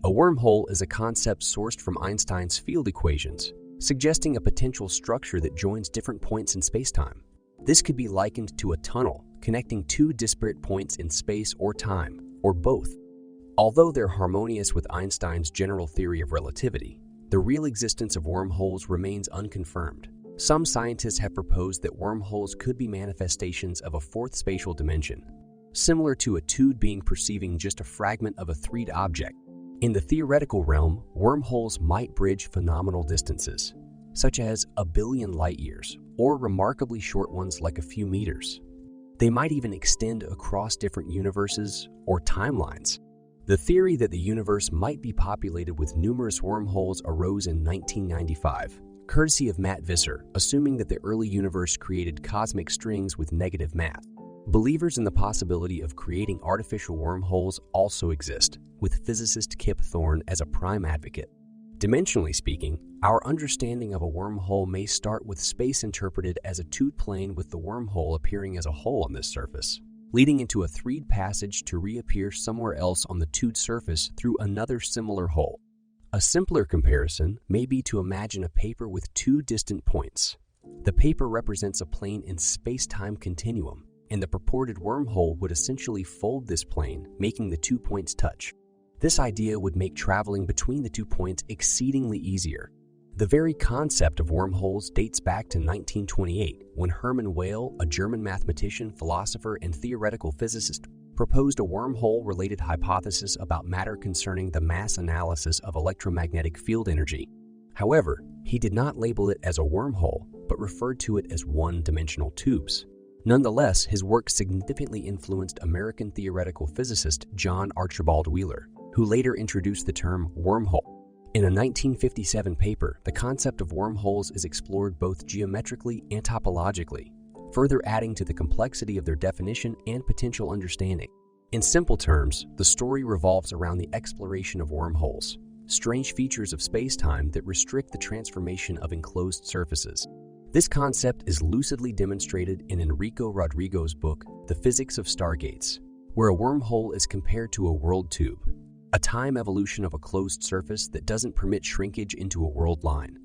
A wormhole is a concept sourced from Einstein's field equations, suggesting a potential structure that joins different points in spacetime. This could be likened to a tunnel connecting two disparate points in space or time, or both. Although they're harmonious with Einstein's general theory of relativity, the real existence of wormholes remains unconfirmed. Some scientists have proposed that wormholes could be manifestations of a fourth spatial dimension, similar to a 2D being perceiving just a fragment of a 3D object. In the theoretical realm, wormholes might bridge phenomenal distances, such as a billion light-years, or remarkably short ones like a few meters. They might even extend across different universes or timelines. The theory that the universe might be populated with numerous wormholes arose in 1995, courtesy of Matt Visser, assuming that the early universe created cosmic strings with negative math. Believers in the possibility of creating artificial wormholes also exist, with physicist Kip Thorne as a prime advocate. Dimensionally speaking, our understanding of a wormhole may start with space interpreted as a 2D plane with the wormhole appearing as a hole on this surface, leading into a 3D passage to reappear somewhere else on the 2D surface through another similar hole. A simpler comparison may be to imagine a paper with two distant points. The paper represents a plane in space-time continuum, and the purported wormhole would essentially fold this plane, making the 2 points touch. This idea would make traveling between the 2 points exceedingly easier. The very concept of wormholes dates back to 1928, when Hermann Weyl, a German mathematician, philosopher, and theoretical physicist, proposed a wormhole-related hypothesis about matter concerning the mass analysis of electromagnetic field energy. However, he did not label it as a wormhole, but referred to it as one-dimensional tubes. Nonetheless, his work significantly influenced American theoretical physicist John Archibald Wheeler, who later introduced the term wormhole. In a 1957 paper, the concept of wormholes is explored both geometrically and topologically, further adding to the complexity of their definition and potential understanding. In simple terms, the story revolves around the exploration of wormholes, strange features of space-time that restrict the transformation of enclosed surfaces. This concept is lucidly demonstrated in Enrico Rodrigo's book, The Physics of Stargates, where a wormhole is compared to a world tube, a time evolution of a closed surface that doesn't permit shrinkage into a world line,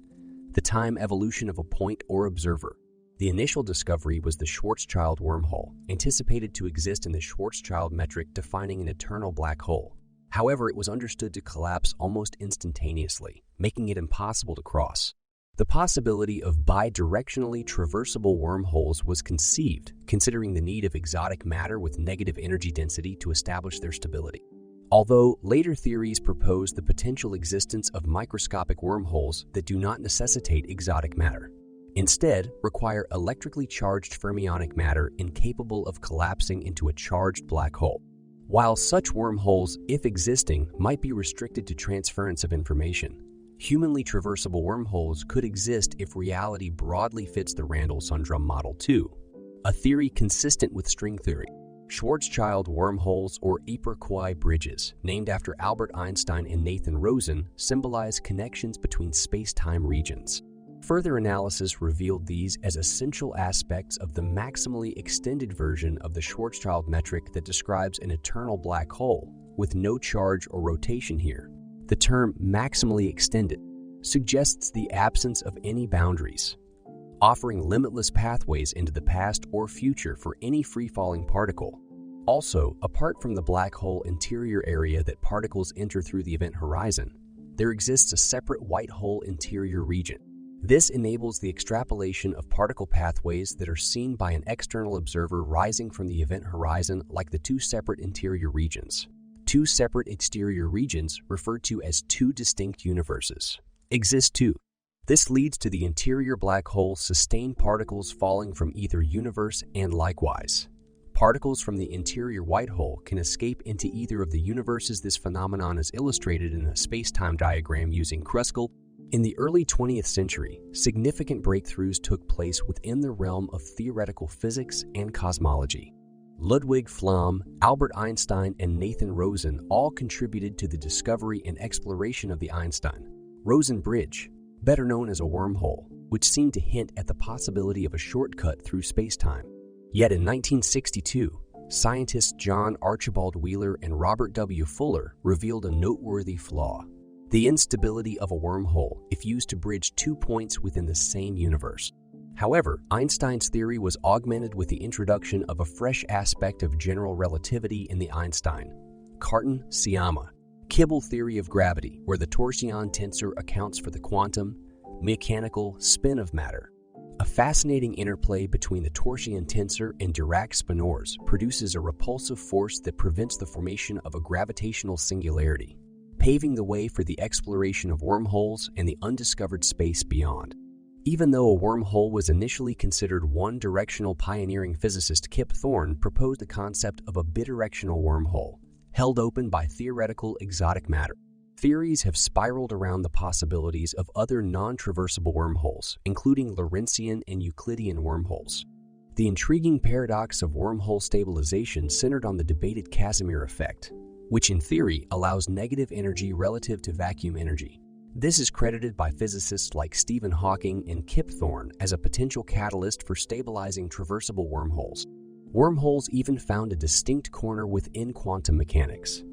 the time evolution of a point or observer. The initial discovery was the Schwarzschild wormhole, anticipated to exist in the Schwarzschild metric defining an eternal black hole. However, it was understood to collapse almost instantaneously, making it impossible to cross. The possibility of bidirectionally traversable wormholes was conceived, considering the need of exotic matter with negative energy density to establish their stability. Although later theories proposed the potential existence of microscopic wormholes that do not necessitate exotic matter, instead require electrically charged fermionic matter incapable of collapsing into a charged black hole. While such wormholes, if existing, might be restricted to transference of information, humanly traversable wormholes could exist if reality broadly fits the Randall-Sundrum Model 2, a theory consistent with string theory. Schwarzschild wormholes, or Eberquai bridges, named after Albert Einstein and Nathan Rosen, symbolize connections between space-time regions. Further analysis revealed these as essential aspects of the maximally extended version of the Schwarzschild metric that describes an eternal black hole, with no charge or rotation here. The term maximally extended suggests the absence of any boundaries, offering limitless pathways into the past or future for any free-falling particle. Also, apart from the black hole interior area that particles enter through the event horizon, there exists a separate white hole interior region. This enables the extrapolation of particle pathways that are seen by an external observer rising from the event horizon, like the two separate interior regions. Two separate exterior regions, referred to as two distinct universes, exist too. This leads to the interior black hole sustained particles falling from either universe, and likewise, particles from the interior white hole can escape into either of the universes. This phenomenon is illustrated in a space-time diagram using Kruskal. In the early 20th century, significant breakthroughs took place within the realm of theoretical physics and cosmology. Ludwig Flamm, Albert Einstein, and Nathan Rosen all contributed to the discovery and exploration of the Einstein-Rosen bridge, better known as a wormhole, which seemed to hint at the possibility of a shortcut through spacetime. Yet in 1962, scientists John Archibald Wheeler and Robert W. Fuller revealed a noteworthy flaw: the instability of a wormhole if used to bridge 2 points within the same universe. However, Einstein's theory was augmented with the introduction of a fresh aspect of general relativity in the Einstein-Cartan-Sciama Kibble theory of gravity, where the torsion tensor accounts for the quantum mechanical spin of matter. A fascinating interplay between the torsion tensor and Dirac spinors produces a repulsive force that prevents the formation of a gravitational singularity, paving the way for the exploration of wormholes and the undiscovered space beyond. Even though a wormhole was initially considered one-directional, pioneering physicist Kip Thorne proposed the concept of a bidirectional wormhole, held open by theoretical exotic matter. Theories have spiraled around the possibilities of other non-traversable wormholes, including Lorentzian and Euclidean wormholes. The intriguing paradox of wormhole stabilization centered on the debated Casimir effect, which in theory allows negative energy relative to vacuum energy. This is credited by physicists like Stephen Hawking and Kip Thorne as a potential catalyst for stabilizing traversable wormholes. Wormholes even found a distinct corner within quantum mechanics.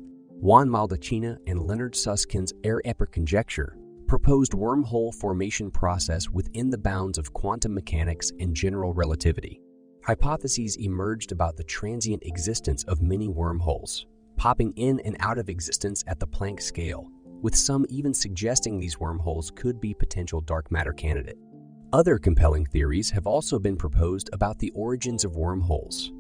Juan Maldacena and Leonard Susskind's air-epoch conjecture proposed wormhole formation process within the bounds of quantum mechanics and general relativity. Hypotheses emerged about the transient existence of many wormholes, popping in and out of existence at the Planck scale, with some even suggesting these wormholes could be potential dark matter candidates. Other compelling theories have also been proposed about the origins of wormholes.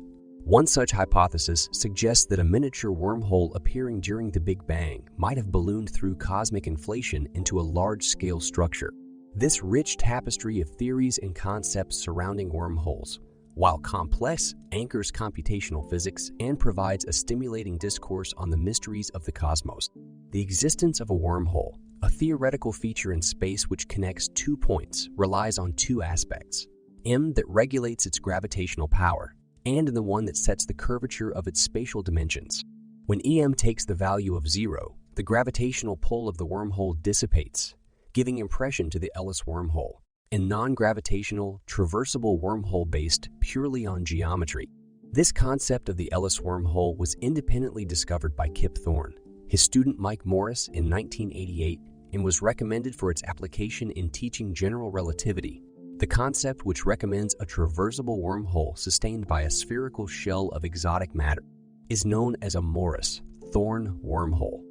One such hypothesis suggests that a miniature wormhole appearing during the Big Bang might have ballooned through cosmic inflation into a large-scale structure. This rich tapestry of theories and concepts surrounding wormholes, while complex, anchors computational physics and provides a stimulating discourse on the mysteries of the cosmos. The existence of a wormhole, a theoretical feature in space which connects 2 points, relies on 2 aspects: m that regulates its gravitational power, and the one that sets the curvature of its spatial dimensions. When em takes the value of 0, the gravitational pull of the wormhole dissipates, giving impression to the Ellis wormhole, a non-gravitational, traversable wormhole based purely on geometry. This concept of the Ellis wormhole was independently discovered by Kip Thorne, his student Mike Morris, in 1988, and was recommended for its application in teaching general relativity. The concept, which recommends a traversable wormhole sustained by a spherical shell of exotic matter, is known as a Morris-Thorne wormhole.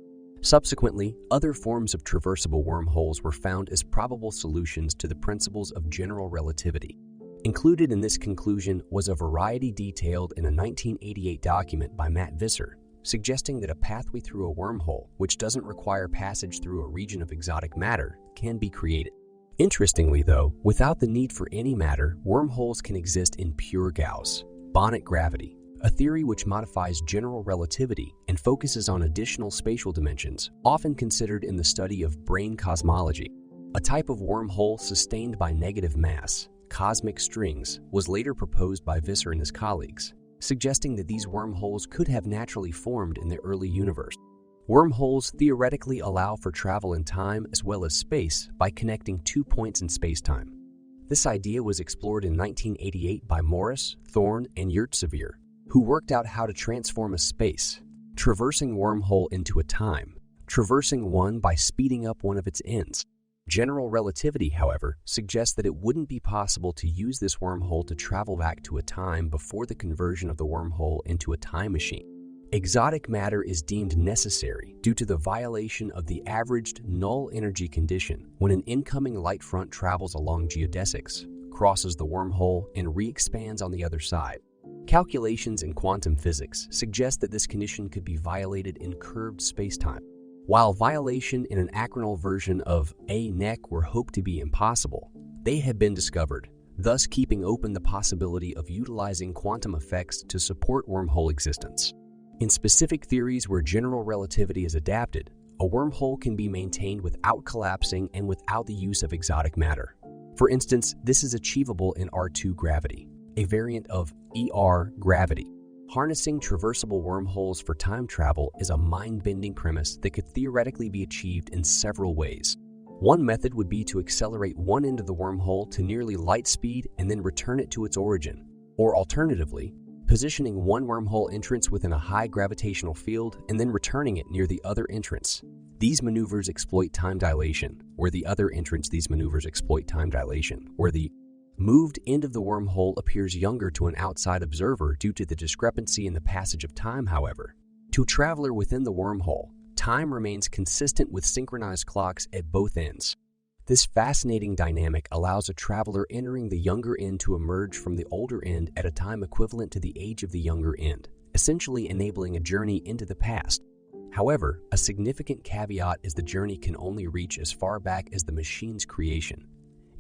Subsequently, other forms of traversable wormholes were found as probable solutions to the principles of general relativity. Included in this conclusion was a variety detailed in a 1988 document by Matt Visser, suggesting that a pathway through a wormhole, which doesn't require passage through a region of exotic matter, can be created. Interestingly, though, without the need for any matter, wormholes can exist in pure Gauss-Bonnet gravity, a theory which modifies general relativity and focuses on additional spatial dimensions, often considered in the study of brane cosmology. A type of wormhole sustained by negative mass, cosmic strings, was later proposed by Visser and his colleagues, suggesting that these wormholes could have naturally formed in the early universe. Wormholes theoretically allow for travel in time as well as space by connecting 2 points in spacetime. This idea was explored in 1988 by Morris, Thorne, and Yurtsever, who worked out how to transform a space, traversing wormhole into a time, traversing one by speeding up one of its ends. General relativity, however, suggests that it wouldn't be possible to use this wormhole to travel back to a time before the conversion of the wormhole into a time machine. Exotic matter is deemed necessary due to the violation of the averaged null energy condition when an incoming light front travels along geodesics, crosses the wormhole, and re-expands on the other side. Calculations in quantum physics suggest that this condition could be violated in curved spacetime. While violation in an achronal version of a neck were hoped to be impossible, they have been discovered, thus keeping open the possibility of utilizing quantum effects to support wormhole existence. In specific theories where general relativity is adapted, a wormhole can be maintained without collapsing and without the use of exotic matter. For instance, this is achievable in R2 gravity, a variant of ER gravity. Harnessing traversable wormholes for time travel is a mind-bending premise that could theoretically be achieved in several ways. One method would be to accelerate one end of the wormhole to nearly light speed and then return it to its origin, or alternatively, positioning one wormhole entrance within a high gravitational field and then returning it near the other entrance. These maneuvers exploit time dilation, where the moved end of the wormhole appears younger to an outside observer due to the discrepancy in the passage of time, however. To a traveler within the wormhole, time remains consistent with synchronized clocks at both ends. This fascinating dynamic allows a traveler entering the younger end to emerge from the older end at a time equivalent to the age of the younger end, essentially enabling a journey into the past. However, a significant caveat is the journey can only reach as far back as the machine's creation,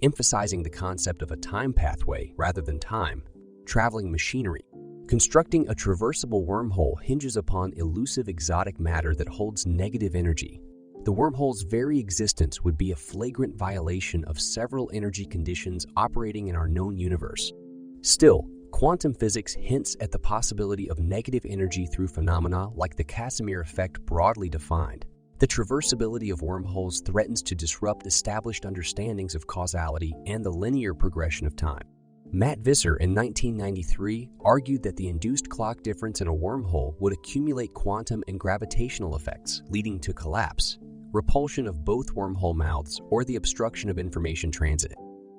emphasizing the concept of a time pathway rather than time-traveling machinery. Constructing a traversable wormhole hinges upon elusive exotic matter that holds negative energy. The wormhole's very existence would be a flagrant violation of several energy conditions operating in our known universe. Still, quantum physics hints at the possibility of negative energy through phenomena like the Casimir effect broadly defined. The traversability of wormholes threatens to disrupt established understandings of causality and the linear progression of time. Matt Visser in 1993 argued that the induced clock difference in a wormhole would accumulate quantum and gravitational effects, leading to collapse, repulsion of both wormhole mouths, or the obstruction of information transit.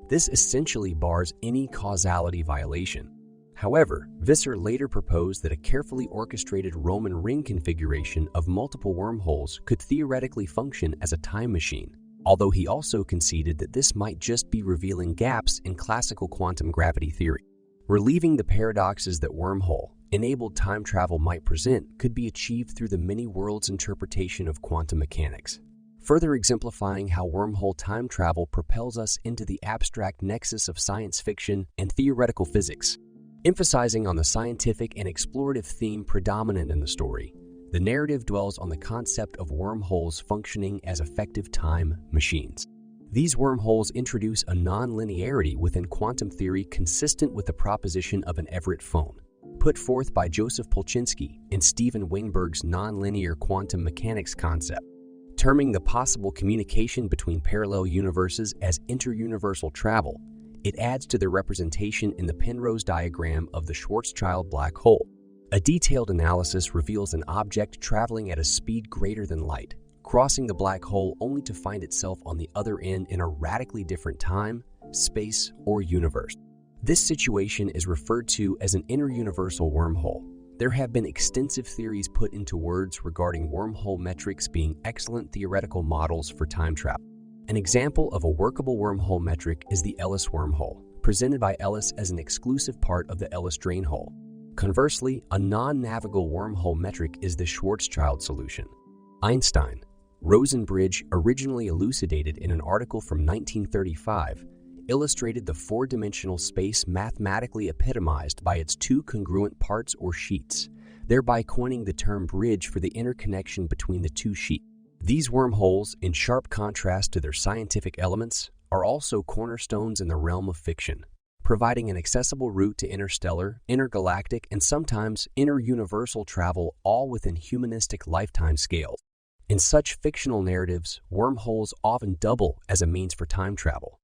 This essentially bars any causality violation. However, Visser later proposed that a carefully orchestrated Roman ring configuration of multiple wormholes could theoretically function as a time machine, although he also conceded that this might just be revealing gaps in classical quantum gravity theory. Relieving the paradoxes that wormhole-enabled time travel might present could be achieved through the many worlds interpretation of quantum mechanics, further exemplifying how wormhole time travel propels us into the abstract nexus of science fiction and theoretical physics. Emphasizing on the scientific and explorative theme predominant in the story, the narrative dwells on the concept of wormholes functioning as effective time machines. These wormholes introduce a non-linearity within quantum theory consistent with the proposition of an Everett phone, put forth by Joseph Polchinski in Steven Weinberg's nonlinear quantum mechanics concept. Terming the possible communication between parallel universes as interuniversal travel, it adds to the representation in the Penrose diagram of the Schwarzschild black hole. A detailed analysis reveals an object traveling at a speed greater than light, crossing the black hole only to find itself on the other end in a radically different time, space, or universe. This situation is referred to as an interuniversal wormhole. There have been extensive theories put into words regarding wormhole metrics being excellent theoretical models for time travel. An example of a workable wormhole metric is the Ellis wormhole, presented by Ellis as an exclusive part of the Ellis drain hole. Conversely, a non-navigable wormhole metric is the Schwarzschild solution. Einstein, Rosenbridge originally elucidated in an article from 1935, illustrated the four-dimensional space mathematically epitomized by its two congruent parts or sheets, thereby coining the term bridge for the interconnection between the two sheets. These wormholes, in sharp contrast to their scientific elements, are also cornerstones in the realm of fiction, providing an accessible route to interstellar, intergalactic, and sometimes interuniversal travel, all within humanistic lifetime scales. In such fictional narratives, wormholes often double as a means for time travel,